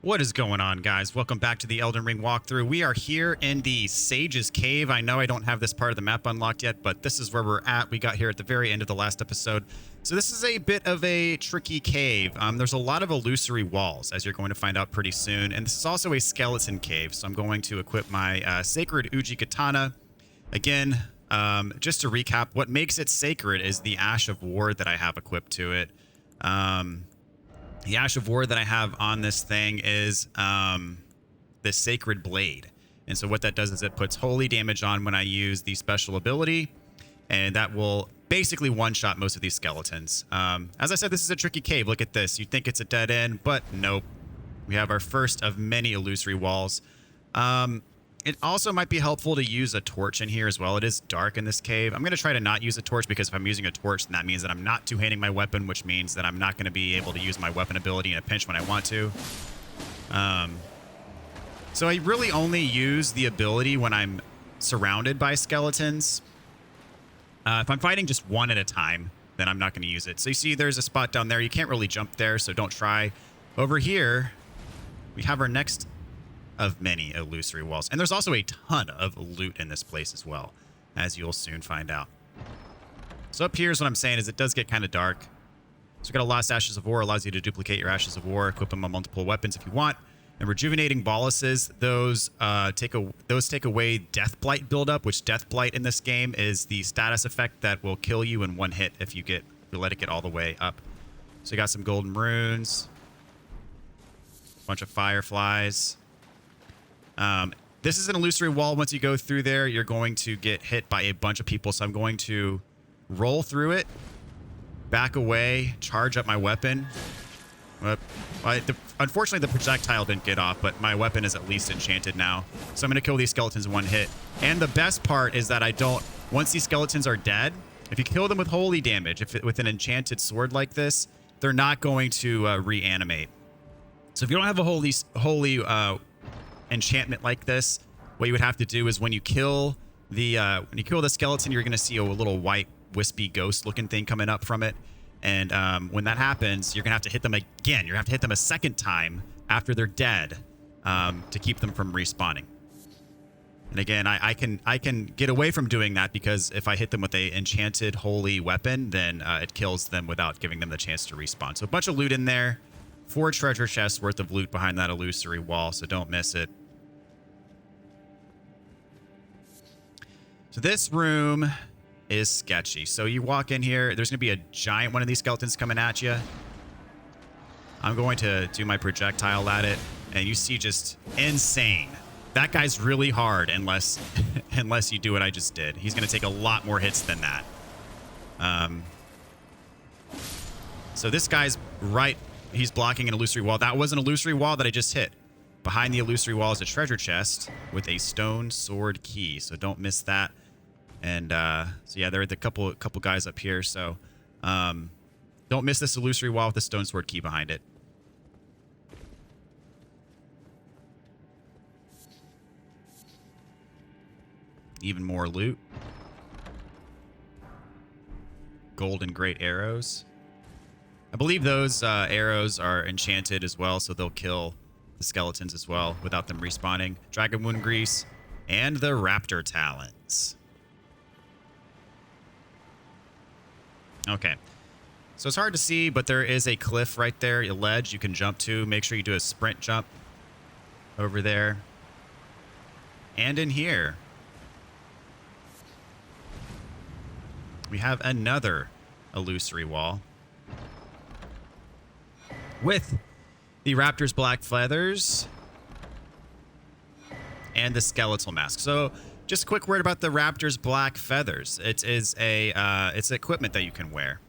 What is going on, guys? Welcome back to the Elden Ring walkthrough. We are here in the Sage's Cave. I know I don't have this part of the map unlocked yet, but this is where we're at. We got here at the very end of the last episode. So this is a bit of a tricky cave. There's a lot of illusory walls, as you're going to find out pretty soon. And this is also a skeleton cave. So I'm going to equip my Sacred Uji Katana. Again, just to recap, what makes it sacred is the Ash of War that I have equipped to it. The Ash of War that I have on this thing is the Sacred Blade. And so what that does is it puts holy damage on when I use the special ability. And that will basically one-shot most of these skeletons. As I said, this is a tricky cave. Look at this. You'd think it's a dead end, but nope. We have our first of many illusory walls. It also might be helpful to use a torch in here as well. It is dark in this cave. I'm going to try to not use a torch because if I'm using a torch, then that means that I'm not two-handing my weapon, which means that I'm not going to be able to use my weapon ability in a pinch when I want to. So I really only use the ability when I'm surrounded by skeletons. If I'm fighting just one at a time, then I'm not going to use it. So you see there's a spot down there. You can't really jump there, so don't try. Over here, we have our next of many illusory walls. And there's also a ton of loot in this place as well, as you'll soon find out. So up here is what I'm saying is it does get kind of dark. So we've got a Lost Ashes of War, allows you to duplicate your Ashes of War, equip them on multiple weapons if you want. And Rejuvenating Boluses, those take away Death Blight buildup, which Death Blight in this game is the status effect that will kill you in one hit if you let it get all the way up. So you got some golden runes, a bunch of fireflies. This is an illusory wall. Once you go through there, you're going to get hit by a bunch of people. So I'm going to roll through it, back away, charge up my weapon. Unfortunately, the projectile didn't get off, but my weapon is at least enchanted now. So I'm going to kill these skeletons in one hit. And the best part is that once these skeletons are dead, if you kill them with holy damage, with an enchanted sword like this, they're not going to reanimate. So if you don't have a holy enchantment like this, what you would have to do is when you kill the skeleton, you're going to see a little white wispy ghost looking thing coming up from it. And when that happens, you're going to have to hit them again. You're going to have to hit them a second time after they're dead to keep them from respawning. And again, I can get away from doing that because if I hit them with a enchanted holy weapon, then it kills them without giving them the chance to respawn. So a bunch of loot in there. 4 treasure chests worth of loot behind that illusory wall, so don't miss it. So this room is sketchy. So you walk in here, there's going to be a giant one of these skeletons coming at you. I'm going to do my projectile at it, and you see just insane. That guy's really hard unless you do what I just did. He's going to take a lot more hits than that. So this guy's right... He's blocking an illusory wall. That was an illusory wall that I just hit. Behind the illusory wall is a treasure chest with a stone sword key. So don't miss that. And so yeah, there are the couple guys up here. So don't miss this illusory wall with a stone sword key behind it. Even more loot. Golden great arrows. I believe those arrows are enchanted as well, so they'll kill the skeletons as well without them respawning. Dragon wound grease and the raptor talons. Okay, so it's hard to see, but there is a cliff right there, a ledge you can jump to. Make sure you do a sprint jump over there. And in here, we have another illusory wall with the raptor's black feathers and the skeletal mask. So just a quick word about the raptor's black feathers. It's equipment that you can wear.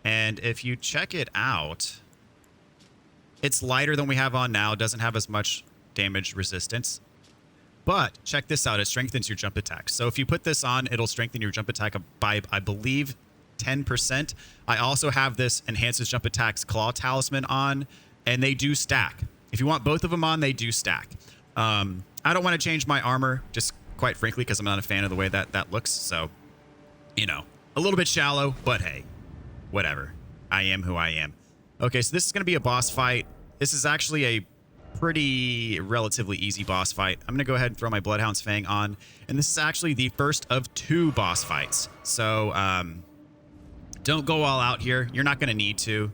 And if you check it out, it's lighter than we have on now. Doesn't have as much damage resistance. But check this out. It strengthens your jump attack. So if you put this on, it'll strengthen your jump attack by, I believe, 10%. I also have this enhances jump attacks claw talisman on, and they do stack. If you want both of them on, they do stack. I don't want to change my armor, just quite frankly, because I'm not a fan of the way that looks. So, you know, a little bit shallow, but hey, whatever. I am who I am. Okay, so this is going to be a boss fight. this is actually a pretty relatively easy boss fight. I'm going to go ahead and throw my Bloodhound's Fang on. And this is actually the first of 2 boss fights. So don't go all out here. You're not going to need to.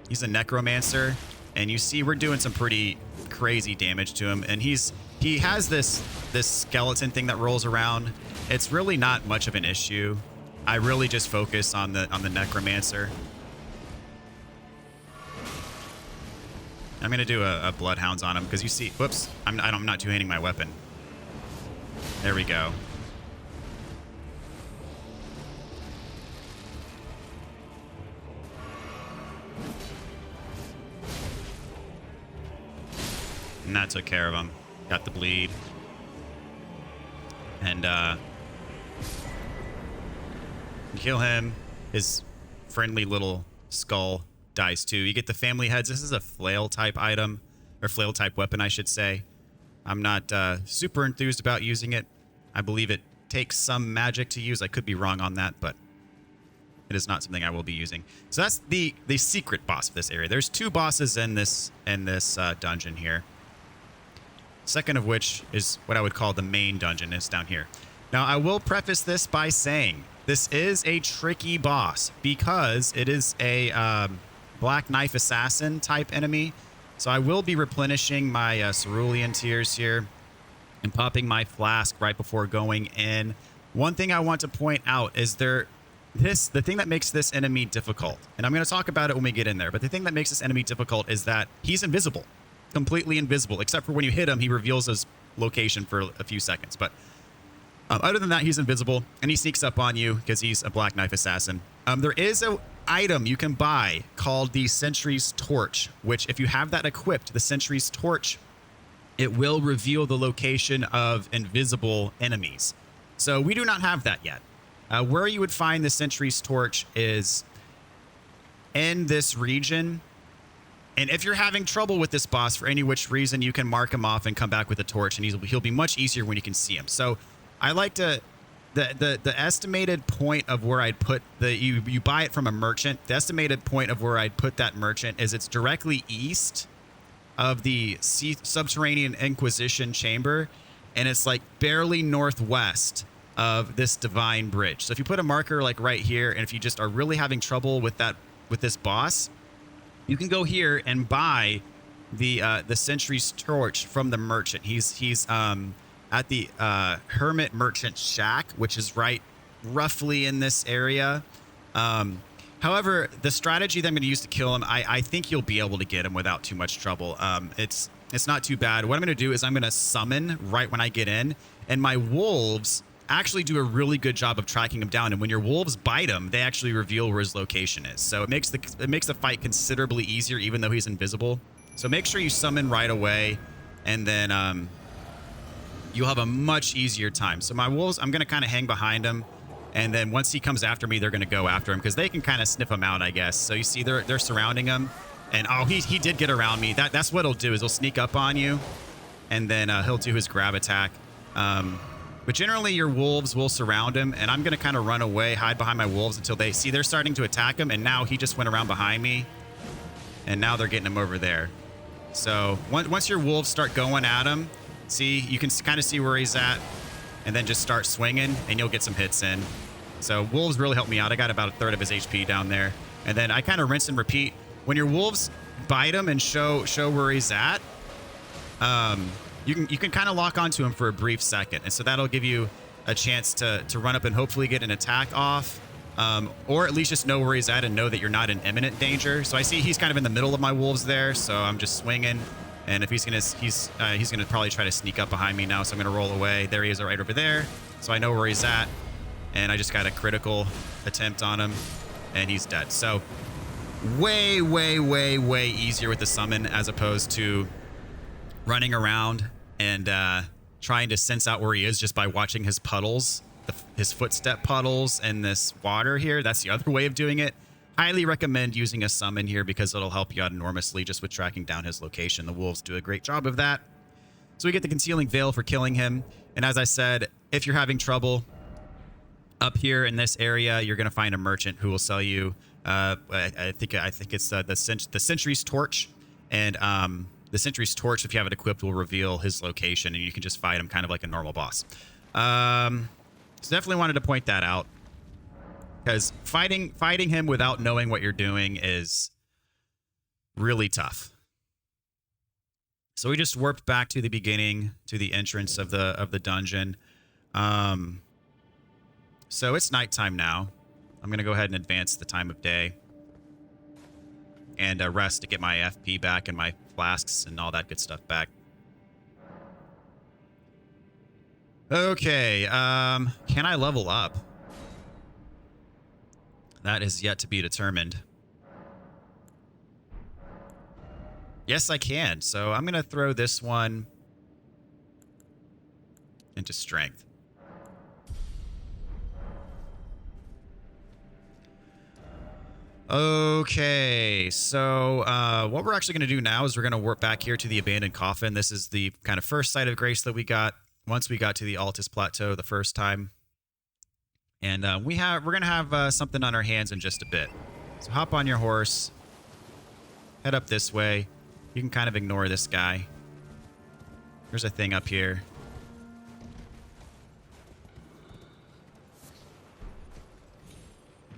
He's a Necromancer. And you see we're doing some pretty crazy damage to him. And he has this skeleton thing that rolls around. It's really not much of an issue. I really just focus on the Necromancer. I'm going to do a Bloodhounds on him because you see... Whoops. I'm not two-handing my weapon. There we go. And that took care of him. Got the bleed. And kill him. His friendly little skull dies too. You get the family heads. This is a flail type item, or flail type weapon, I should say. I'm not super enthused about using it. I believe it takes some magic to use. I could be wrong on that, but it is not something I will be using. So that's the secret boss of this area. There's 2 bosses in this dungeon here. Second of which is what I would call the main dungeon. It's down here. Now, I will preface this by saying this is a tricky boss because it is a Black Knife Assassin type enemy. So I will be replenishing my cerulean tears here and popping my flask right before going in. One thing I want to point out is the thing that makes this enemy difficult, and I'm going to talk about it when we get in there, but the thing that makes this enemy difficult is that he's invisible. Completely invisible, except for when you hit him, he reveals his location for a few seconds. But other than that, he's invisible, and he sneaks up on you because he's a Black Knife Assassin. There is an item you can buy called the Sentry's Torch, which if you have that equipped, the Sentry's Torch, it will reveal the location of invisible enemies. So we do not have that yet. Where you would find the Sentry's Torch is in this region. And if you're having trouble with this boss for any which reason, you can mark him off and come back with a torch, and he'll be much easier when you can see him. So I like to... The estimated point of where I'd put you buy it from a merchant. The estimated point of where I'd put that merchant is it's directly east of the subterranean Inquisition chamber, and it's like barely northwest of this divine bridge. So if you put a marker like right here, and if you just are really having trouble with this boss, you can go here and buy the Sentry's Torch from the merchant. He's at the Hermit Merchant Shack, which is roughly in this area. However, the strategy that I'm going to use to kill him, I think you'll be able to get him without too much trouble. It's not too bad. What I'm going to do is I'm going to summon right when I get in, and my wolves actually do a really good job of tracking him down. And when your wolves bite him, they actually reveal where his location is. So it makes the fight considerably easier, even though he's invisible. So make sure you summon right away, and then you'll have a much easier time. So my wolves, I'm going to kind of hang behind him. And then once he comes after me, they're going to go after him because they can kind of sniff him out, I guess. So you see they're surrounding him. And oh, he did get around me. That's what he'll do is he'll sneak up on you. And then he'll do his grab attack. But generally your wolves will surround him. And I'm going to kind of run away, hide behind my wolves until they see they're starting to attack him. And now he just went around behind me. And now they're getting him over there. So once your wolves start going at him, see, you can kind of see where he's at, and then just start swinging, and you'll get some hits in. So wolves really helped me out. I got about a third of his HP down there. And then I kind of rinse and repeat. When your wolves bite him and show where he's at, you can kind of lock onto him for a brief second. And so that'll give you a chance to run up and hopefully get an attack off, or at least just know where he's at and know that you're not in imminent danger. So I see he's kind of in the middle of my wolves there, so I'm just swinging. And if he's gonna probably try to sneak up behind me now, so I'm gonna roll away. There he is, right over there. So I know where he's at, and I just got a critical attempt on him, and he's dead. So way, way, way, way easier with the summon as opposed to running around and trying to sense out where he is just by watching his puddles, his footstep puddles, and this water here. That's the other way of doing it. Highly recommend using a summon here because it'll help you out enormously just with tracking down his location. The wolves do a great job of that. So we get the Concealing Veil for killing him. And as I said, if you're having trouble up here in this area, you're going to find a merchant who will sell you I think it's the Sentry's Torch, and the Sentry's Torch, if you have it equipped, will reveal his location, and you can just fight him kind of like a normal boss. So definitely wanted to point that out, because fighting him without knowing what you're doing is really tough. So we just warped back to the beginning, to the entrance of the dungeon. So it's nighttime now. I'm going to go ahead and advance the time of day. And rest to get my FP back and my flasks and all that good stuff back. Okay, can I level up? That is yet to be determined. Yes, I can. So I'm going to throw this one into strength. Okay, so what we're actually going to do now is we're going to warp back here to the abandoned coffin. This is the kind of first site of grace that we got once we got to the Altus Plateau the first time. And we're going to have something on our hands in just a bit. So hop on your horse, head up this way. You can kind of ignore this guy. There's a thing up here.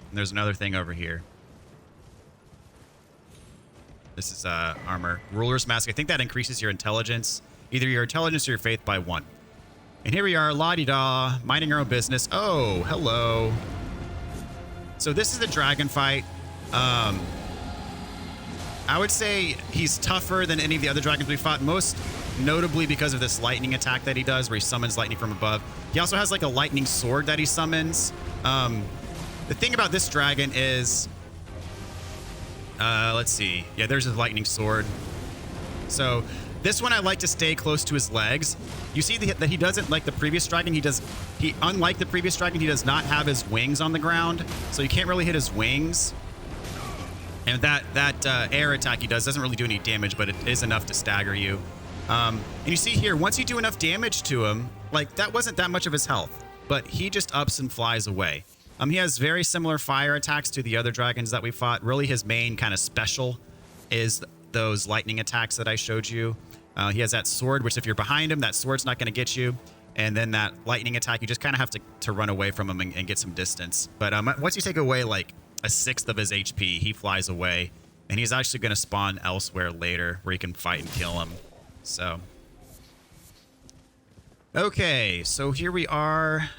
And there's another thing over here. This is armor. Ruler's Mask. I think that increases your intelligence. Either your intelligence or your faith by 1. And here we are, la-di-da, minding our own business. Oh, hello. So this is the dragon fight. I would say he's tougher than any of the other dragons we fought, most notably because of this lightning attack that he does, where he summons lightning from above. He also has like a lightning sword that he summons. The thing about this dragon is... let's see. Yeah, there's his lightning sword. So this one I like to stay close to his legs. You see that he doesn't, like the previous dragon, unlike the previous dragon, he does not have his wings on the ground. So you can't really hit his wings. And that air attack he doesn't really do any damage, but it is enough to stagger you. And you see here, once you do enough damage to him, like that wasn't that much of his health, but he just ups and flies away. He has very similar fire attacks to the other dragons that we fought. Really, his main kind of special is those lightning attacks that I showed you. He has that sword, which if you're behind him, that sword's not going to get you. And then that lightning attack, you just kind of have to run away from him and get some distance. But once you take away like a 1/6 of his HP, he flies away. And he's actually going to spawn elsewhere later where you can fight and kill him. So. Okay, so here we are.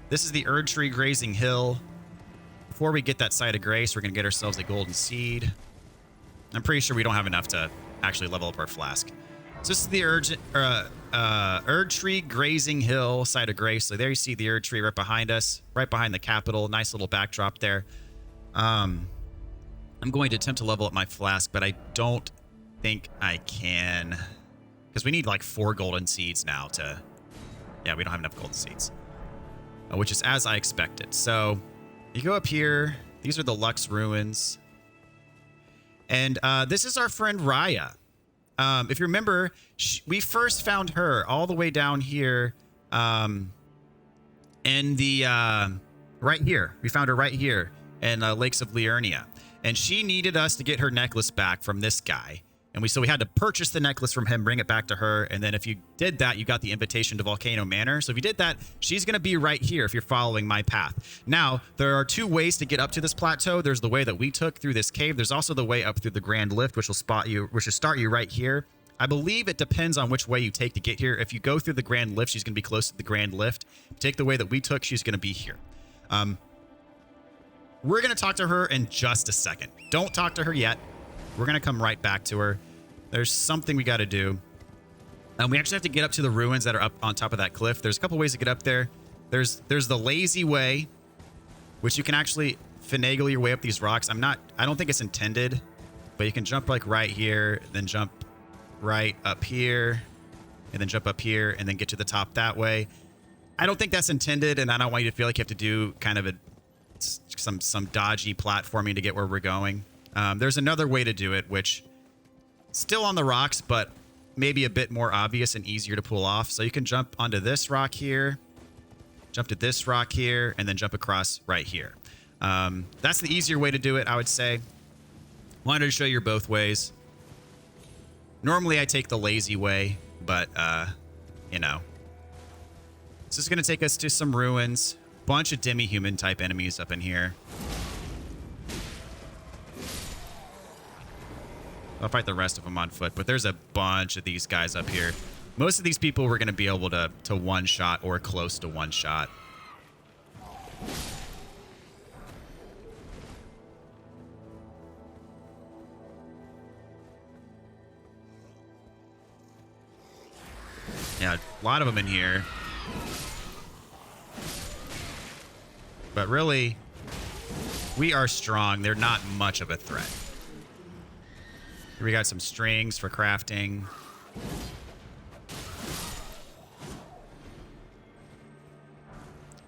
This is the Erdtree Grazing Hill. Before we get that site of grace, we're going to get ourselves a golden seed. I'm pretty sure we don't have enough to actually level up our flask. So this is the Erdtree Grazing Hill site of grace. So there you see the Erdtree right behind us, right behind the capital. Nice little backdrop there. I'm going to attempt to level up my flask, but I don't think I can, because we need like 4 golden seeds now to... Yeah, we don't have enough golden seeds. Which is as I expected. So you go up here. These are the Lux Ruins. And this is our friend Raya. If you remember, we first found her all the way down here in the... right here. We found her right here in Lakes of Liurnia. And she needed us to get her necklace back from this guy. And so we had to purchase the necklace from him, bring it back to her. And then if you did that, you got the invitation to Volcano Manor. So if you did that, she's going to be right here if you're following my path. Now, there are 2 ways to get up to this plateau. There's the way that we took through this cave. There's also the way up through the Grand Lift, which will start you right here. I believe it depends on which way you take to get here. If you go through the Grand Lift, she's going to be close to the Grand Lift. If you take the way that we took, she's going to be here. We're going to talk to her in just a second. Don't talk to her yet. We're going to come right back to her. There's something we got to do. We actually have to get up to the ruins that are up on top of that cliff. There's a couple ways to get up there. There's the lazy way, which you can actually finagle your way up these rocks. I don't think it's intended, but you can jump like right here, then jump right up here, and then jump up here, and then get to the top that way. I don't think that's intended, and I don't want you to feel like you have to do kind of some dodgy platforming to get where we're going. There's another way to do it, which still on the rocks, but maybe a bit more obvious and easier to pull off. So you can jump onto this rock here, jump to this rock here, and then jump across right here. That's the easier way to do it, I would say. Wanted to show you both ways. Normally, I take the lazy way, but, you know. This is going to take us to some ruins. Bunch of demi-human type enemies up in here. I'll fight the rest of them on foot, but there's a bunch of these guys up here. Most of these people we're going to be able to one-shot or close to one-shot. Yeah, a lot of them in here. But really, we are strong. They're not much of a threat. Here we got some strings for crafting.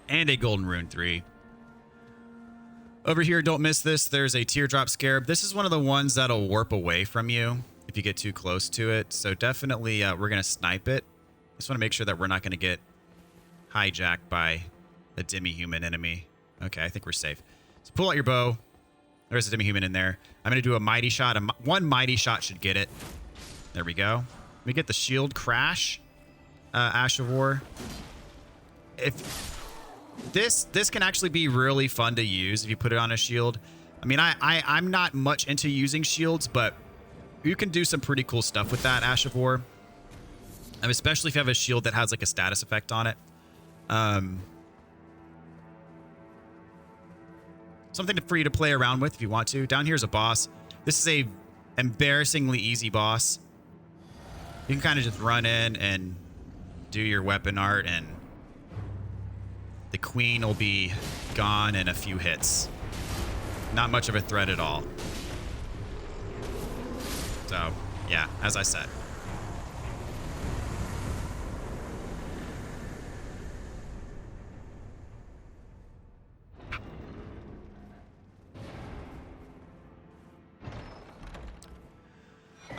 And a golden rune 3. Over here, don't miss this. There's a teardrop scarab. This is one of the ones that'll warp away from you if you get too close to it. So definitely we're going to snipe it. Just want to make sure that we're not going to get hijacked by a demi-human enemy. Okay, I think we're safe. So pull out your bow. There's a demi-human in there. I'm going to do a mighty shot. One mighty shot should get it. There we go. Let me get the shield crash. Ash of War. If this can actually be really fun to use if you put it on a shield. I mean, I'm not much into using shields, but you can do some pretty cool stuff with that Ash of War. Especially if you have a shield that has like a status effect on it. Something for you to play around with if you want to. Down here's a boss. This is a embarrassingly easy boss. You can kind of just run in and do your weapon art, and the queen will be gone in a few hits. Not much of a threat at all. So, yeah, as I said.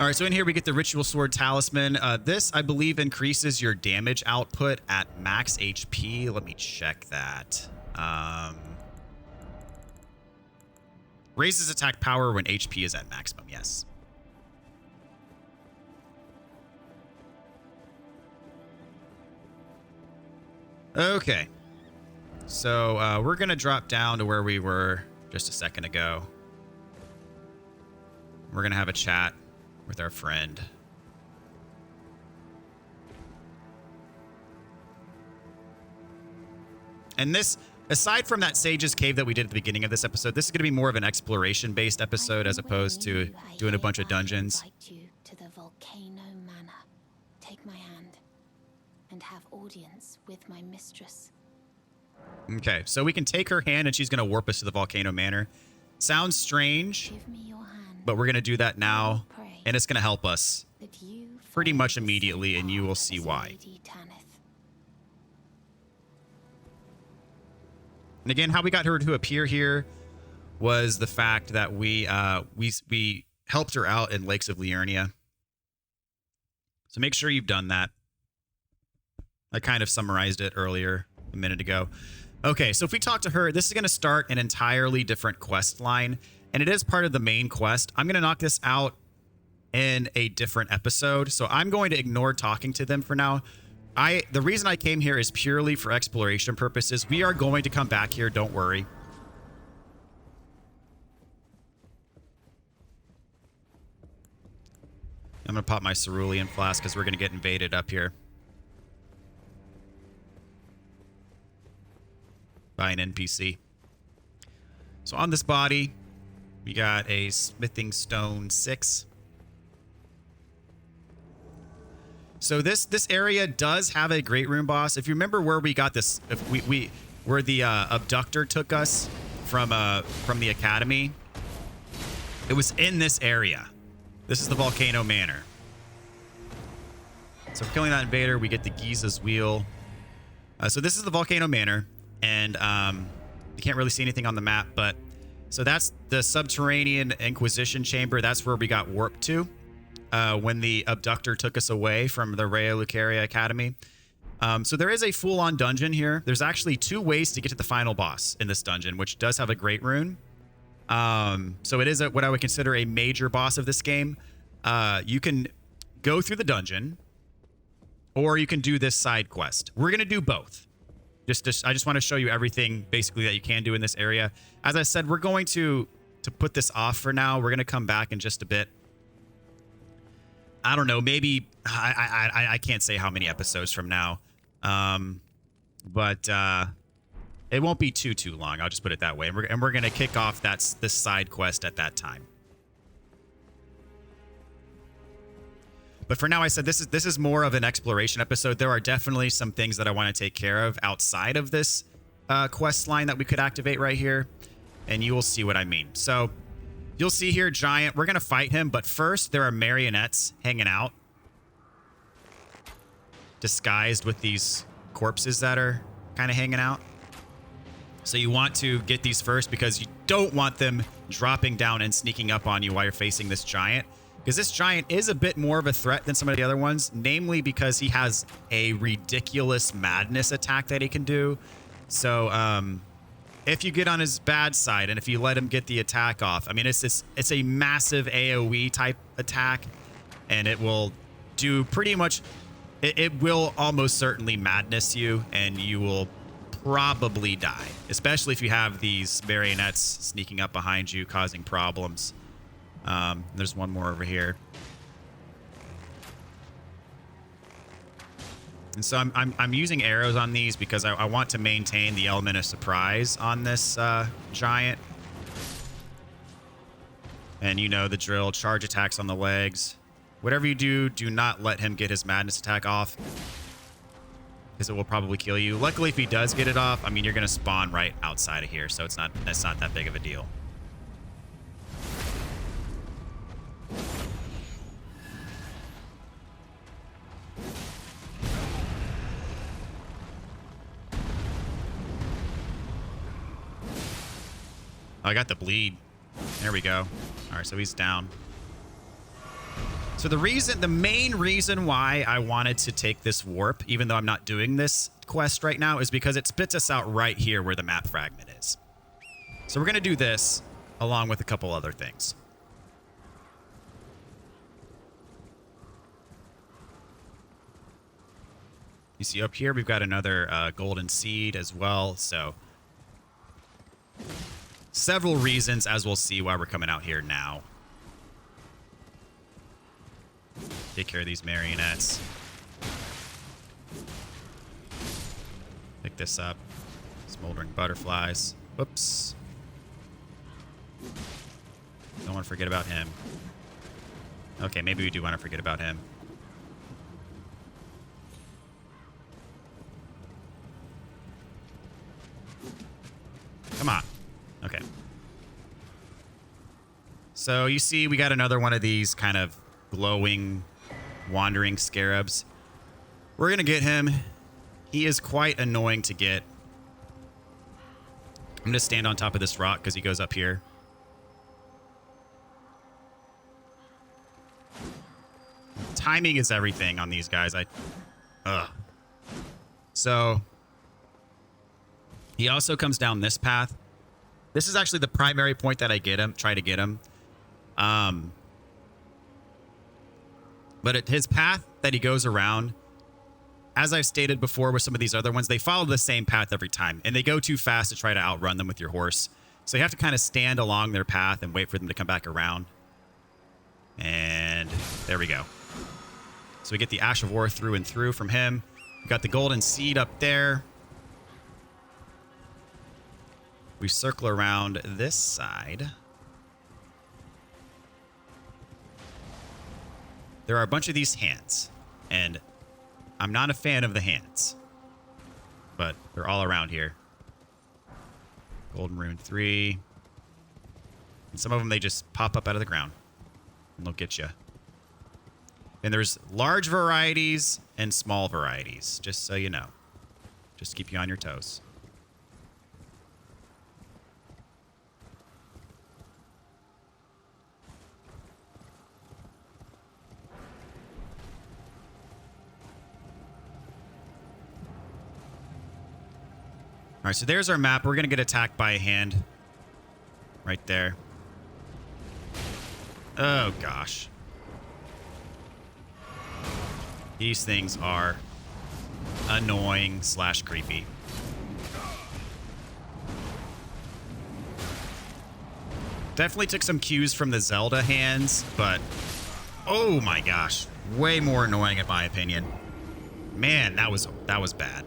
All right, so in here we get the Ritual Sword Talisman. This, I believe, increases your damage output at max HP. Let me check that. Raises attack power when HP is at maximum, yes. Okay. So we're going to drop down to where we were just a second ago. We're going to have a chat with our friend. And this, aside from that Sage's Cave that we did at the beginning of this episode, this is going to be more of an exploration-based episode as opposed to doing a bunch of dungeons. Invite you to the Volcano Manor. Take my hand and have audience with my mistress. Okay, so we can take her hand and she's going to warp us to the Volcano Manor. Sounds strange, Give me your hand, but we're going to do that now. pray And it's going to help us that you pretty find much the immediately, same and you will path see as why. Lady Tanith. And again, how we got her to appear here was the fact that we helped her out in Lakes of Liurnia. So make sure you've done that. I kind of summarized it earlier a minute ago. Okay, so if we talk to her, this is going to start an entirely different quest line, and it is part of the main quest. I'm going to knock this out in a different episode, so I'm going to ignore talking to them for now. The reason I came here is purely for exploration purposes. We are going to come back here, don't worry. I'm going to pop my cerulean flask because we're going to get invaded up here by an NPC. So on this body, we got a smithing stone 6. So this area does have a great room boss. If you remember where we got this, if where the abductor took us from the academy, it was in this area. This is the Volcano Manor. So for killing that invader, we get the Giza's wheel. So this is the Volcano Manor, and you can't really see anything on the map, but so that's the subterranean Inquisition chamber. That's where we got warped to when the abductor took us away from the Rea Lucaria Academy. So there is a full-on dungeon here. There's actually 2 ways to get to the final boss in this dungeon, which does have a great rune. So it is what I would consider a major boss of this game. You can go through the dungeon, or you can do this side quest. We're going to do both. I just want to show you everything basically that you can do in this area. As I said, we're going to put this off for now. We're going to come back in just a bit. I don't know, maybe I can't say how many episodes from now. But it won't be too long. I'll just put it that way. And we're going to kick off this side quest at that time. But for now, I said this is more of an exploration episode. There are definitely some things that I want to take care of outside of this quest line that we could activate right here, and you will see what I mean. So you'll see here, Giant. We're going to fight him, but first there are marionettes hanging out, disguised with these corpses that are kind of hanging out. So you want to get these first because you don't want them dropping down and sneaking up on you while you're facing this giant. Because this giant is a bit more of a threat than some of the other ones, namely because he has a ridiculous madness attack that he can do. So if you get on his bad side and if you let him get the attack off, I mean, it's a massive AoE type attack, and it will do pretty much... It will almost certainly madness you, and you will probably die, especially if you have these marionettes sneaking up behind you, causing problems. There's one more over here. And so I'm using arrows on these because I want to maintain the element of surprise on this giant. And you know the drill, charge attacks on the legs. Whatever you do, do not let him get his madness attack off, because it will probably kill you. Luckily, if he does get it off, I mean, you're going to spawn right outside of here, so that's not that big of a deal. Oh, I got the bleed. There we go. All right, so he's down. So the main reason why I wanted to take this warp, even though I'm not doing this quest right now, is because it spits us out right here where the map fragment is. So we're going to do this along with a couple other things. You see up here, we've got another golden seed as well. So several reasons, as we'll see, why we're coming out here now. Take care of these marionettes. Pick this up. Smoldering butterflies. Whoops. Don't want to forget about him. Okay, maybe we do want to forget about him. Come on. Okay. So you see we got another one of these kind of glowing, wandering scarabs. We're going to get him. He is quite annoying to get. I'm going to stand on top of this rock because he goes up here. Timing is everything on these guys. So he also comes down this path. This is actually the primary point that I try to get him. But his path that he goes around, as I've stated before with some of these other ones, they follow the same path every time, and they go too fast to try to outrun them with your horse. So you have to kind of stand along their path and wait for them to come back around. And there we go. So we get the Ash of War through and through from him. We got the golden seed up there. We circle around this side. There are a bunch of these hands, and I'm not a fan of the hands, but they're all around here. Golden Rune 3. And some of them, they just pop up out of the ground, and they'll get you. And there's large varieties and small varieties, just so you know. Just keep you on your toes. right, so there's our map. We're going to get attacked by a hand. Right there. Oh, gosh. These things are annoying / creepy. Definitely took some cues from the Zelda hands, but oh my gosh, way more annoying in my opinion. Man, that was bad.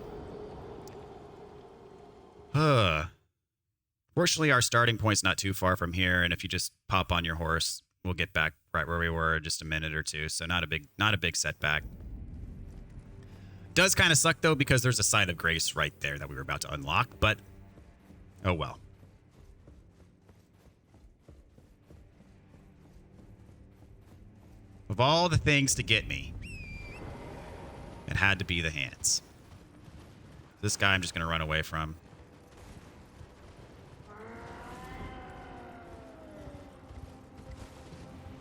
Fortunately, our starting point's not too far from here, and if you just pop on your horse, we'll get back right where we were in just a minute or two. So not a big setback. Does kind of suck though because there's a site of grace right there that we were about to unlock, but oh well. Of all the things to get me, it had to be the hands. This guy I'm just going to run away from.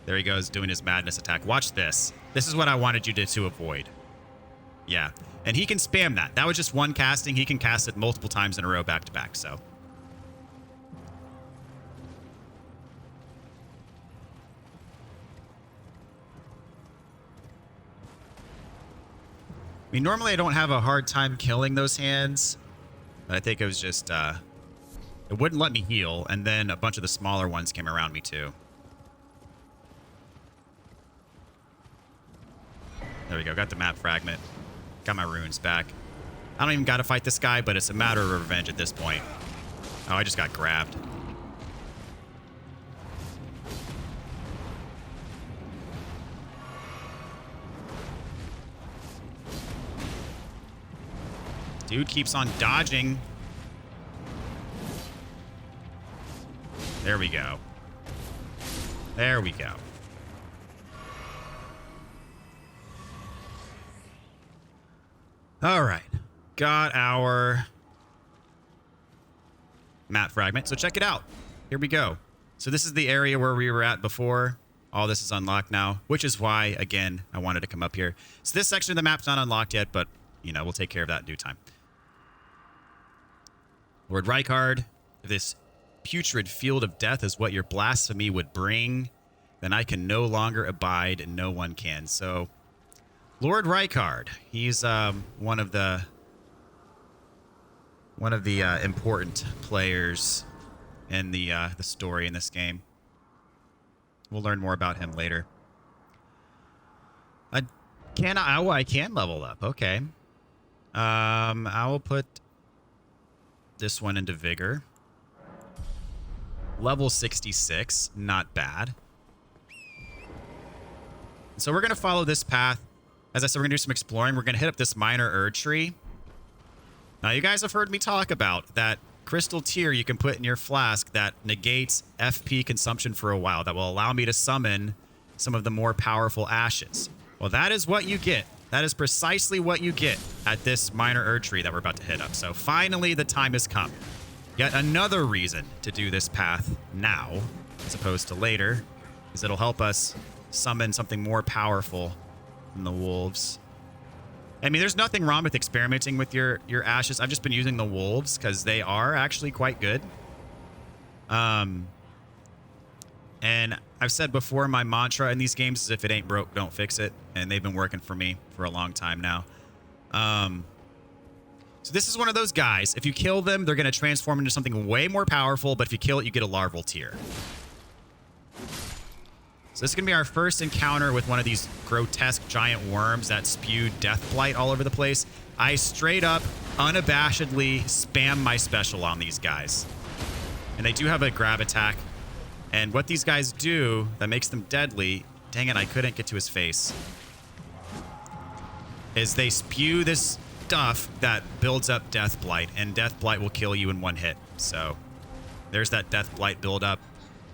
There he goes, doing his madness attack. Watch this. This is what I wanted you to avoid. Yeah. And he can spam that. That was just one casting. He can cast it multiple times in a row back to back, so. I mean, normally I don't have a hard time killing those hands, but I think it was just, it wouldn't let me heal, and then a bunch of the smaller ones came around me too. There we go, got the map fragment. Got my runes back. I don't even got to fight this guy, but it's a matter of revenge at this point. Oh, I just got grabbed. Dude keeps on dodging. There we go. There we go. All right. Got our map fragment. So check it out. Here we go. So this is the area where we were at before. All this is unlocked now, which is why, again, I wanted to come up here. So this section of the map's not unlocked yet, but, you know, we'll take care of that in due time. Lord Rykard, if this putrid field of death is what your blasphemy would bring, then I can no longer abide and no one can. So, Lord Rykard, he's one of the important players in the story in this game. We'll learn more about him later. I can level up. Okay. I will put this one into vigor. Level 66, not bad. So we're going to follow this path. As I said, we're going to do some exploring. We're going to hit up this minor Erd tree. Now, you guys have heard me talk about that crystal tier you can put in your flask that negates FP consumption for a while. That will allow me to summon some of the more powerful ashes. Well, that is what you get. That is precisely what you get at this minor Erd tree that we're about to hit up. So finally, the time has come. Yet another reason to do this path now, as opposed to later, is it'll help us summon something more powerful than the wolves. I mean, there's nothing wrong with experimenting with your ashes. I've just been using the wolves because they are actually quite good. And I've said before, my mantra in these games is if it ain't broke, don't fix it. And they've been working for me for a long time now. So this is one of those guys. If you kill them, they're going to transform into something way more powerful. But if you kill it, you get a larval tier. So this is going to be our first encounter with one of these grotesque giant worms that spew death blight all over the place. I straight up, unabashedly spam my special on these guys. And they do have a grab attack. And what these guys do that makes them deadly, dang it, I couldn't get to his face, is they spew this stuff that builds up death blight, and death blight will kill you in one hit. So there's that death blight buildup,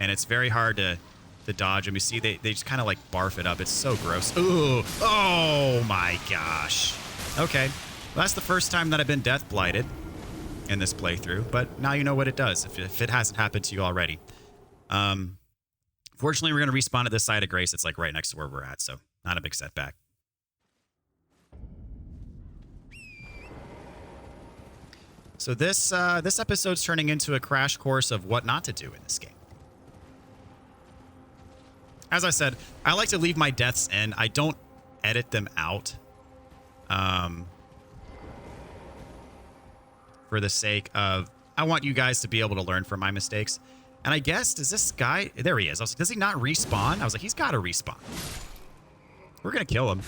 and it's very hard to dodge them. You see, they just kind of like barf it up. It's so gross. Ooh, oh my gosh. Okay, well, that's the first time that I've been death blighted in this playthrough, but now you know what it does if it hasn't happened to you already. Fortunately, we're going to respawn at this side of Grace. It's like right next to where we're at, so not a big setback. So this episode's turning into a crash course of what not to do in this game. As I said, I like to leave my deaths in. I don't edit them out. For the sake of, I want you guys to be able to learn from my mistakes. And I guess, does this guy, there he is. I was like, does he not respawn? I was like, he's got to respawn. We're going to kill him.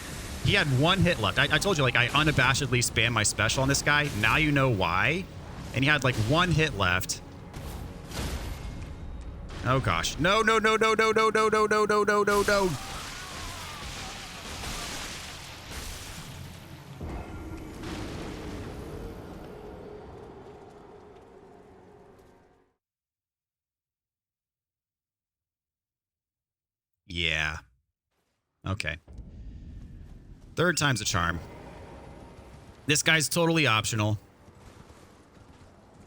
He had 1 hit left. I told you, like, I unabashedly spam my special on this guy. Now you know why. And he had, like, 1 hit left. Oh, gosh. No, no, no, no, no, no, no, no, no, no, no, no, no. Yeah. Okay. 3rd time's a charm. This guy's totally optional.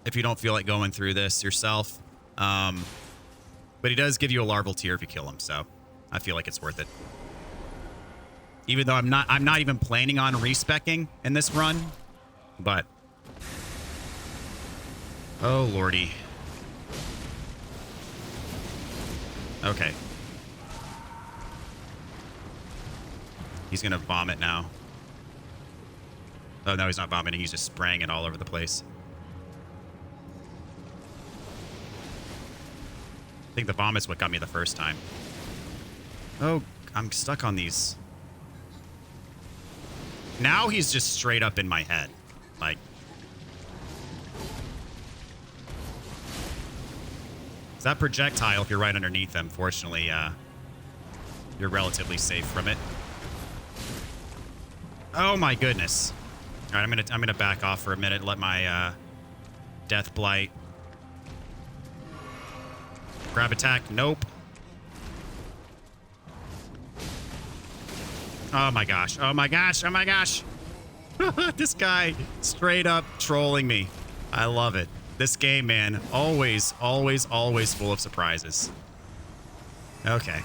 If you don't feel like going through this yourself. But he does give you a larval tier if you kill him, so I feel like it's worth it. Even though I'm not even planning on respecking in this run, but oh lordy. Okay. He's gonna vomit now. Oh no, he's not vomiting, he's just spraying it all over the place. I think the vomit's what got me the first time. Oh, I'm stuck on these. Now he's just straight up in my head. Like. It's that projectile, if you're right underneath them, fortunately, you're relatively safe from it. Oh my goodness. All right, I'm gonna back off for a minute, let my death blight. Grab attack, nope. Oh my gosh, oh my gosh, oh my gosh. This guy straight up trolling me. I love it. This game, man, always, always, always full of surprises. Okay.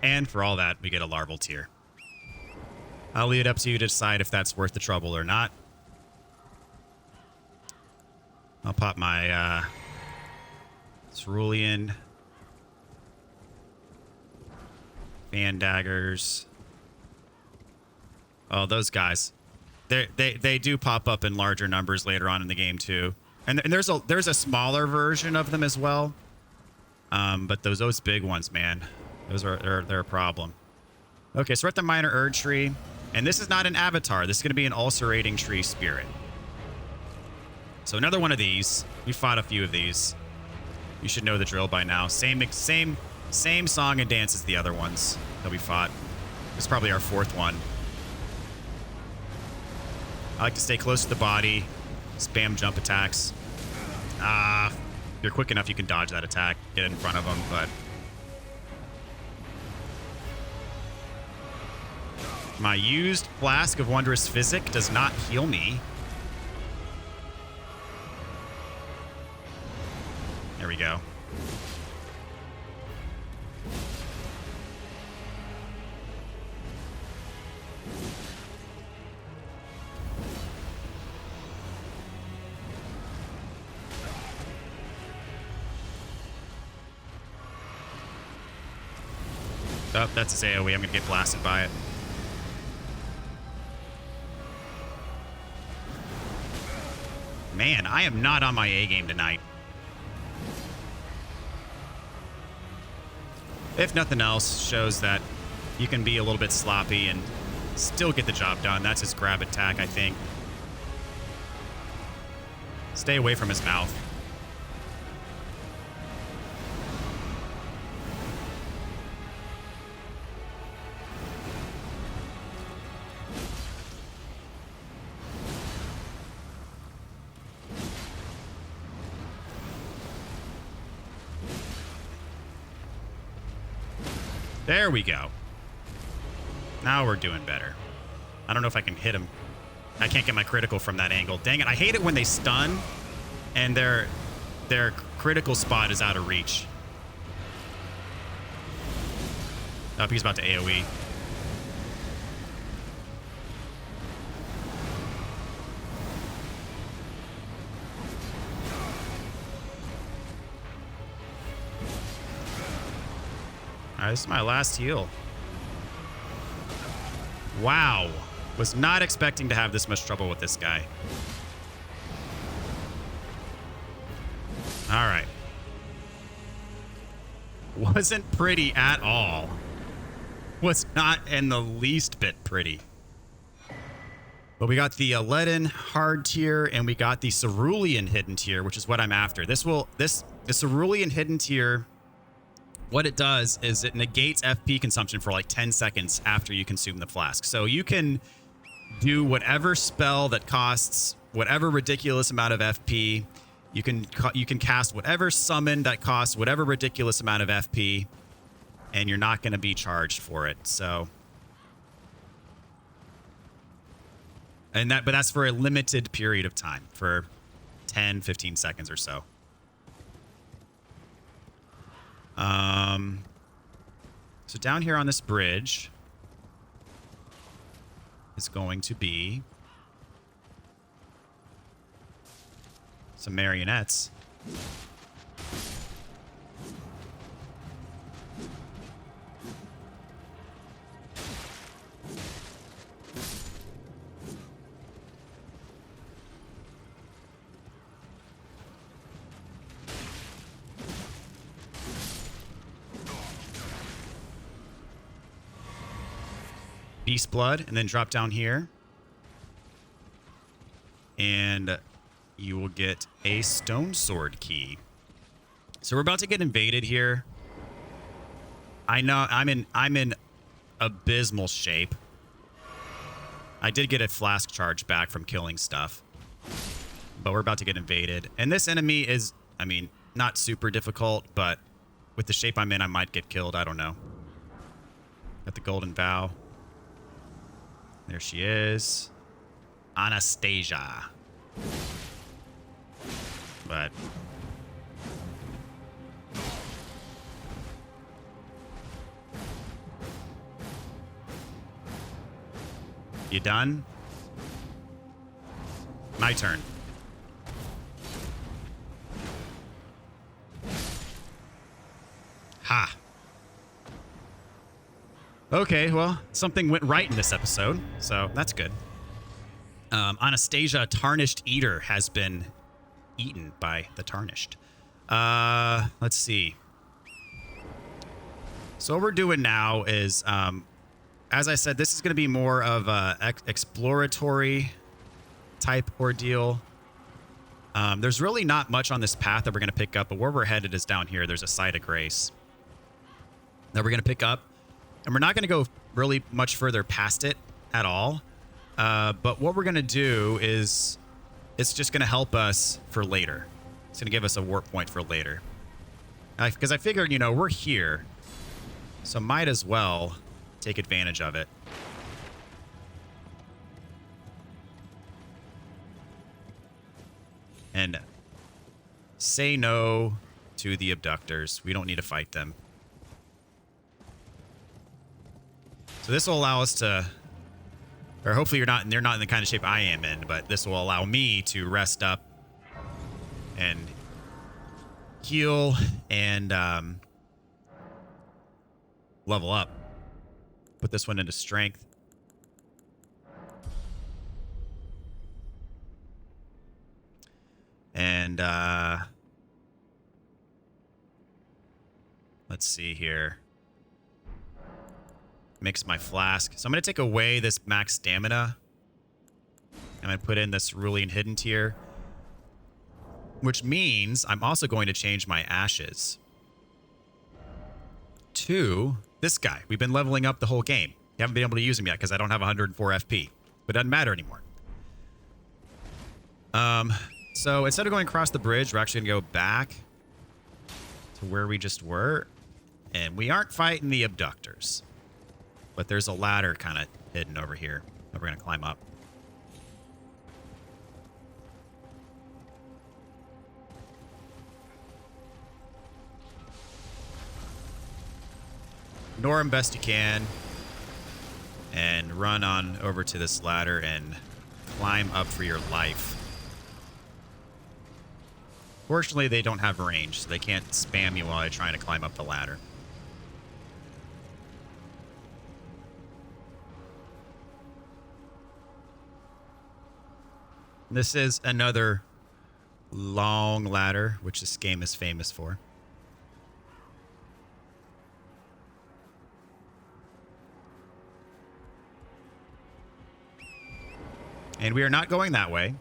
And for all that, we get a larval tier. I'll leave it up to you to decide if that's worth the trouble or not. I'll pop my Cerulean. Fan daggers. Oh, those guys. They do pop up in larger numbers later on in the game too. And there's a smaller version of them as well. But those big ones, man. They're a problem. Okay, so we're at the minor Erd tree, and this is not an avatar. This is going to be an ulcerating tree spirit. So another one of these. We fought a few of these. You should know the drill by now. Same song and dance as the other ones that we fought. This is probably our 4th one. I like to stay close to the body, spam jump attacks. If you're quick enough, you can dodge that attack, get in front of them, but my used Flask of Wondrous Physic does not heal me. There we go. Oh, that's his AoE. I'm going to get blasted by it. Man, I am not on my A game tonight. If nothing else, shows that you can be a little bit sloppy and still get the job done. That's his grab attack, I think. Stay away from his mouth. There we go. Now we're doing better. I don't know if I can hit him. I can't get my critical from that angle. Dang it. I hate it when they stun and their critical spot is out of reach. Oh, he's about to AoE. All right, this is my last heal. Wow. Was not expecting to have this much trouble with this guy. All right. Wasn't pretty at all. Was not in the least bit pretty. But we got the leaden hard tier, and we got the cerulean hidden tier, which is what I'm after. The cerulean hidden tier, what it does is it negates FP consumption for like 10 seconds after you consume the flask. So you can do whatever spell that costs whatever ridiculous amount of FP. You can cast whatever summon that costs whatever ridiculous amount of FP, and you're not going to be charged for it. So, but that's for a limited period of time, for 10, 15 seconds or so. So down here on this bridge is going to be some marionettes. Beast blood, and then drop down here. And you will get a stone sword key. So we're about to get invaded here. I know I'm in abysmal shape. I did get a flask charge back from killing stuff, but we're about to get invaded. And this enemy is, I mean, not super difficult, but with the shape I'm in, I might get killed. I don't know. Got the golden vow. There she is. Anastasia. But you done? My turn. Ha. Okay, well, something went right in this episode, so that's good. Anastasia, Tarnished Eater, has been eaten by the Tarnished. Let's see. So what we're doing now is, as I said, this is going to be more of a exploratory type ordeal. There's really not much on this path that we're going to pick up, but where we're headed is down here. There's a site of grace that we're going to pick up, and we're not going to go really much further past it at all. But what we're going to do is it's just going to help us for later. It's going to give us a warp point for later. Because I figured, you know, we're here, so might as well take advantage of it. And say no to the abductors. We don't need to fight them. So this will allow us to, or hopefully they're not in the kind of shape I am in, but this will allow me to rest up and heal and level up. Put this one into strength. And let's see here. Mix my flask. So I'm going to take away this max stamina. I'm going to put in this cerulean hidden tier, which means I'm also going to change my ashes to this guy. We've been leveling up the whole game. You haven't been able to use him yet because I don't have 104 FP, but it doesn't matter anymore. So instead of going across the bridge, we're actually going to go back to where we just were, and we aren't fighting the abductors. But there's a ladder kind of hidden over here that we're going to climb up. Ignore him best you can. And run on over to this ladder and climb up for your life. Fortunately, they don't have range, so they can't spam you while you're trying to climb up the ladder. This is another long ladder, which this game is famous for. And we are not going that way.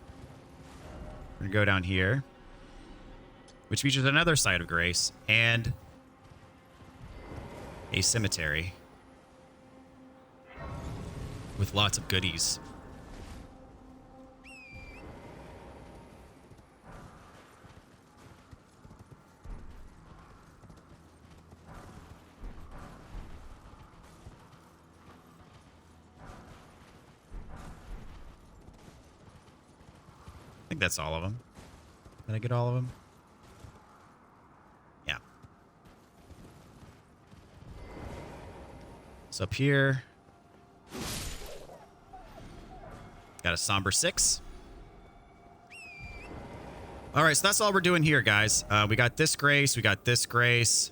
We're going to go down here, which features another site of grace and a cemetery with lots of goodies. I think that's all of them. Did I get all of them? Yeah. So up here, got a somber 6. All right, so that's all we're doing here, guys. We got this grace, we got this grace,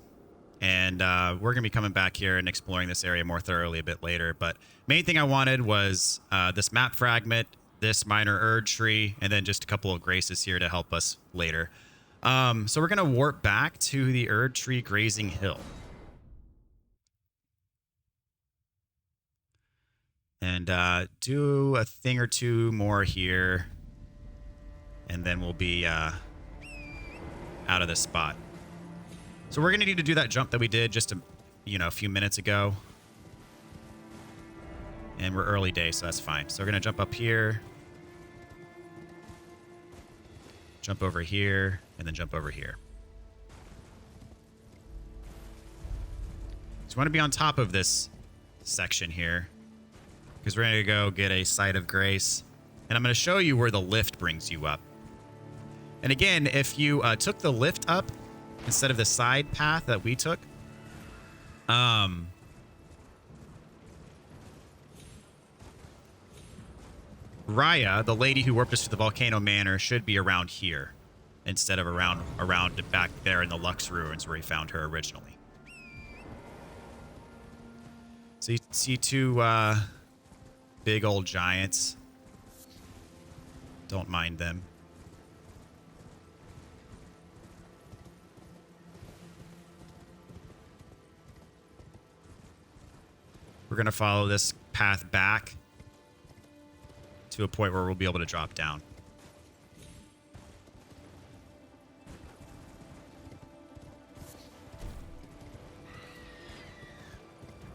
and we're gonna be coming back here and exploring this area more thoroughly a bit later. But main thing I wanted was this map fragment, this minor Erd tree, and then just a couple of graces here to help us later. So we're gonna warp back to the Erd tree grazing hill. And do a thing or two more here. And then we'll be out of this spot. So we're going to need to do that jump that we did just a few minutes ago. And we're early day, so that's fine. So we're going to jump up here. Jump over here. And then jump over here. So we want to be on top of this section here, because we're going to go get a site of grace. And I'm going to show you where the lift brings you up. And again, if you took the lift up instead of the side path that we took, Raya, the lady who warped us to the Volcano Manor, should be around here instead of around back there in the Lux Ruins where we found her originally. So you see two big old giants. Don't mind them. We're going to follow this path back to a point where we'll be able to drop down.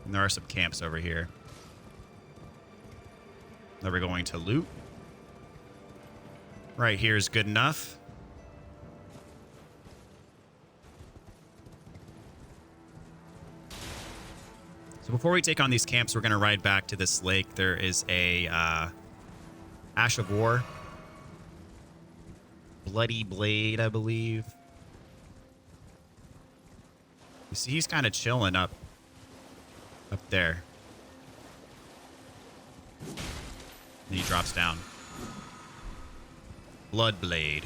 And there are some camps over here that we're going to loot. Right here is good enough. So before we take on these camps, we're going to ride back to this lake. There is a Ash of War. Bloody Blade, I believe. You see, he's kind of chilling up there. And he drops down. Blood Blade.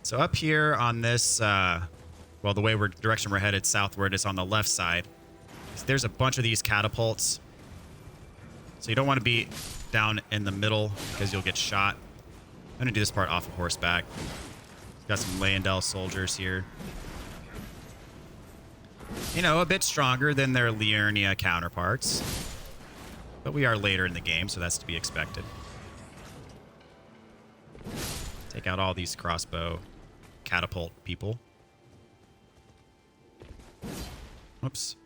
So up here on this, well, the direction we're headed southward is on the left side. There's a bunch of these catapults. So you don't want to be down in the middle because you'll get shot. I'm going to do this part off of horseback. Got some Leyendell soldiers here. You know, a bit stronger than their Liurnia counterparts. But we are later in the game, so that's to be expected. Take out all these crossbow catapult people. Whoops.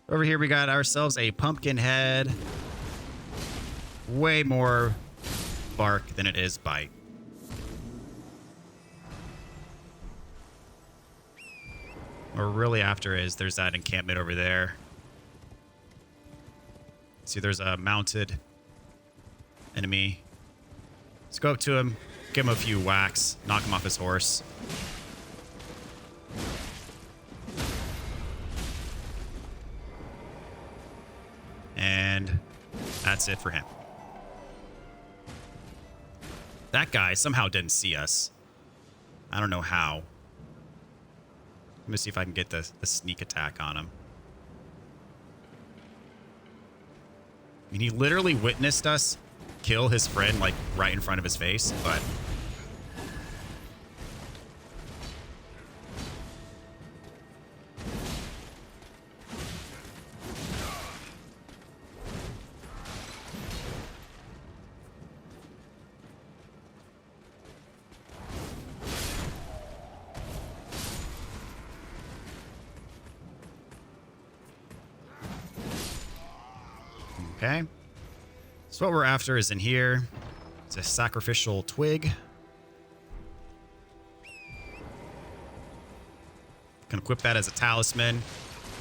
Over here we got ourselves a pumpkin head. Way more bark than it is bite. What we're really after is there's that encampment over there. See, there's a mounted enemy. Let's go up to him, give him a few whacks, knock him off his horse. And that's it for him. That guy somehow didn't see us. I don't know how. Let me see if I can get the sneak attack on him. I mean, he literally witnessed us kill his friend, like, right in front of his face, but... Okay. So what we're after is in here. It's a sacrificial twig. Can equip that as a talisman.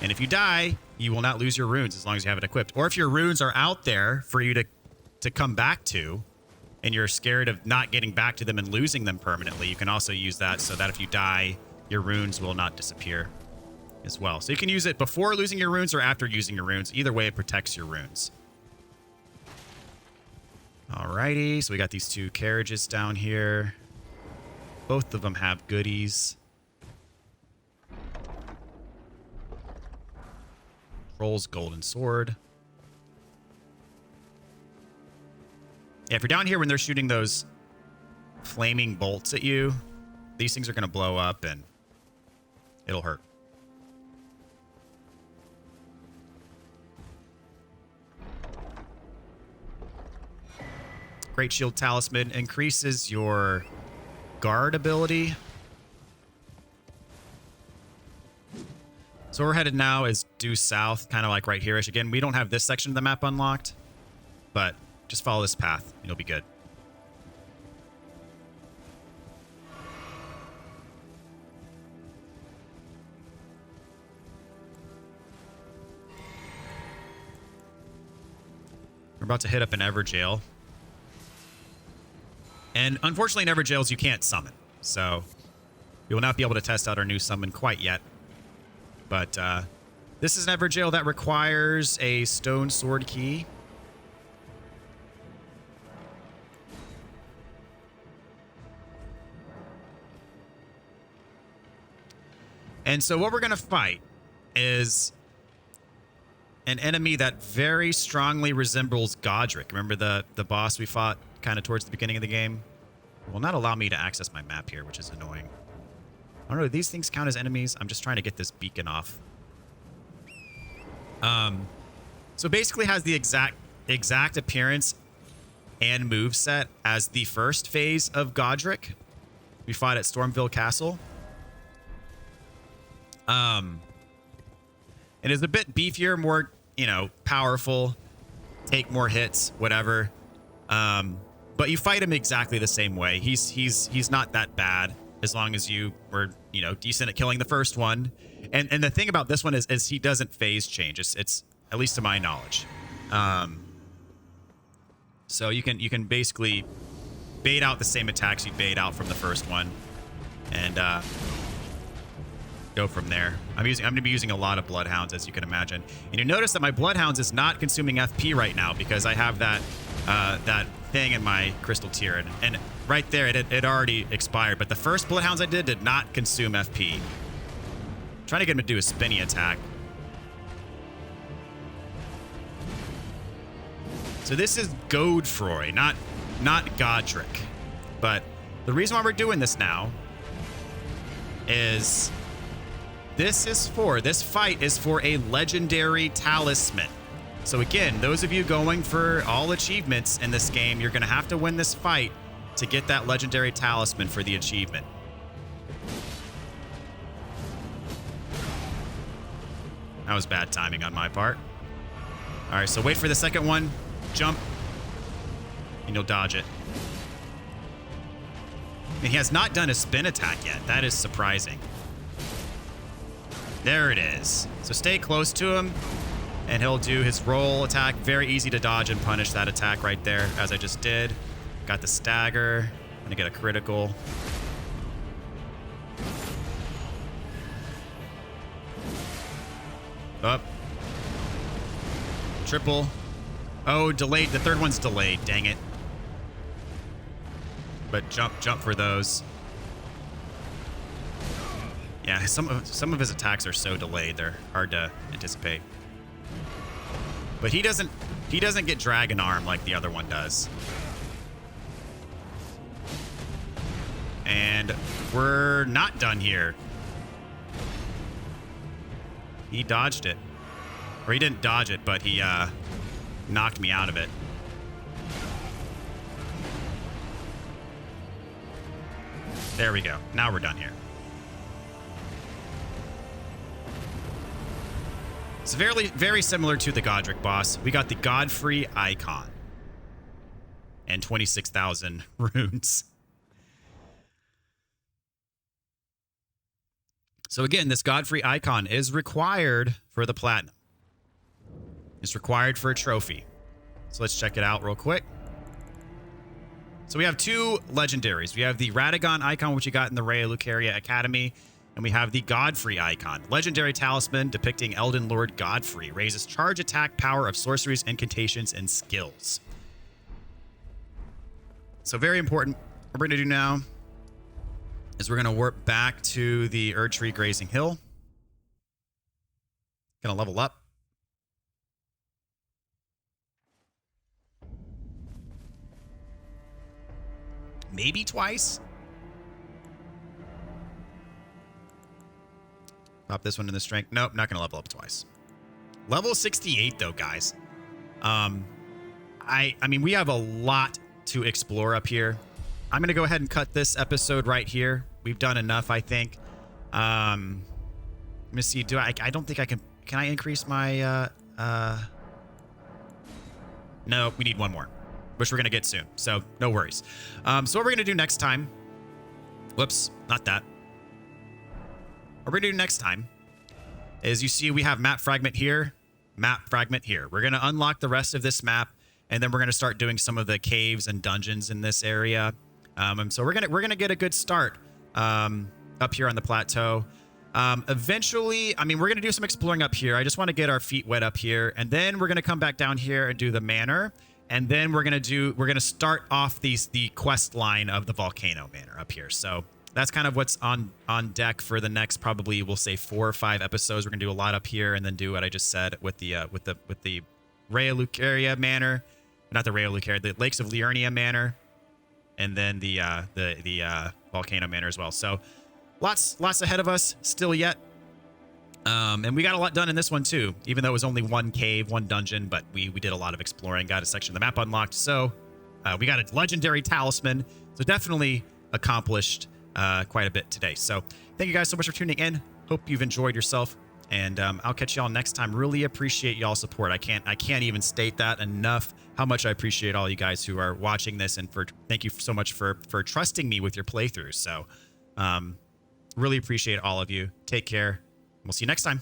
And if you die, you will not lose your runes as long as you have it equipped. Or if your runes are out there for you to come back to, and you're scared of not getting back to them and losing them permanently, you can also use that so that if you die, your runes will not disappear as well. So you can use it before losing your runes or after using your runes. Either way, it protects your runes. Alrighty, so we got these two carriages down here. Both of them have goodies. Troll's golden sword. Yeah, if you're down here when they're shooting those flaming bolts at you, these things are going to blow up and it'll hurt. Great Shield Talisman increases your guard ability. So we're headed now is due south, kind of like right here-ish. Again, we don't have this section of the map unlocked, but just follow this path and you'll be good. We're about to hit up an Everjail. And unfortunately, in Everjails, you can't summon. So you will not be able to test out our new summon quite yet. But this is an Everjail that requires a stone sword key. And so what we're going to fight is an enemy that very strongly resembles Godric. Remember the boss we fought kind of towards the beginning of the game? It will not allow me to access my map here, which is annoying. I don't know, do these things count as enemies? I'm just trying to get this beacon off. So basically has the exact appearance and moveset as the first phase of Godric. We fought at Stormville Castle. And is a bit beefier, more, you know, powerful, take more hits, whatever. But you fight him exactly the same way. He's not that bad as long as you were, you know, decent at killing the first one. And the thing about this one is he doesn't phase change. It's at least to my knowledge. So you can basically bait out the same attacks you bait out from the first one, and go from there. I'm going to be using a lot of Bloodhounds, as you can imagine. And you notice that my Bloodhounds is not consuming FP right now because I have that that thing in my crystal tier, and right there it already expired. But the first Bloodhounds I did not consume FP. I'm trying to get him to do a spinny attack. So this is Godfroy, not Godric. But the reason why we're doing this now is this fight is for a legendary talisman. So again, those of you going for all achievements in this game, you're going to have to win this fight to get that legendary talisman for the achievement. That was bad timing on my part. All right, so wait for the second one. Jump. And you'll dodge it. And he has not done a spin attack yet. That is surprising. There it is. So stay close to him, and he'll do his roll attack. Very easy to dodge and punish that attack right there, as I just did. Got the stagger. Gonna get a critical. Up. Triple. Oh, delayed. The third one's delayed. Dang it. But jump for those. Yeah, some of his attacks are so delayed. They're hard to anticipate. But he doesn't get Dragon Arm like the other one does. And we're not done here. He dodged it. Or he didn't dodge it, but he knocked me out of it. There we go. Now we're done here. It's very similar to the Godric boss. We got the Godfrey icon. And 26,000 runes. So again, this Godfrey icon is required for the platinum. It's required for a trophy. So let's check it out real quick. So we have two legendaries. We have the Radagon icon, which you got in the Rea Lucaria Academy. And we have the Godfrey icon. Legendary talisman depicting Elden Lord Godfrey. Raises charge attack power of sorceries, incantations, and skills. So very important. What we're going to do now is we're going to warp back to the Erdtree Grazing Hill. Going to level up. Maybe twice. Pop this one in the strength. Nope, not going to level up twice. Level 68, though, guys. I mean, we have a lot to explore up here. I'm going to go ahead and cut this episode right here. We've done enough, I think. Let me see. I don't think I can... Can I increase my... No, we need one more, which we're going to get soon. So, no worries. So, what we're going to do next time... Whoops, not that. What we're going to do next time is, you see we have map fragment here, map fragment here. We're going to unlock the rest of this map, and then we're going to start doing some of the caves and dungeons in this area. And so we're gonna get a good start up here on the plateau. Eventually, I mean, we're gonna do some exploring up here. I just want to get our feet wet up here, and then we're gonna come back down here and do the manor, and then we're gonna start off the quest line of the Volcano Manor up here. So that's kind of what's on deck for the next, probably we'll say 4 or 5 episodes. We're gonna do a lot up here, and then do what I just said with the Rea Lucaria Manor, not the Rea Lucaria, the Lakes of Liurnia Manor, and then the Volcano Manor as well. So lots ahead of us still yet. And we got a lot done in this one too, even though it was only one cave, one dungeon, but we did a lot of exploring, got a section of the map unlocked. So we got a legendary talisman. So definitely accomplished quite a bit today. So thank you guys so much for tuning in. Hope you've enjoyed yourself. And I'll catch y'all next time. Really appreciate y'all's support. I can't even state that enough, how much I appreciate all you guys who are watching this, and thank you so much for trusting me with your playthroughs. So really appreciate all of you. Take care. We'll see you next time.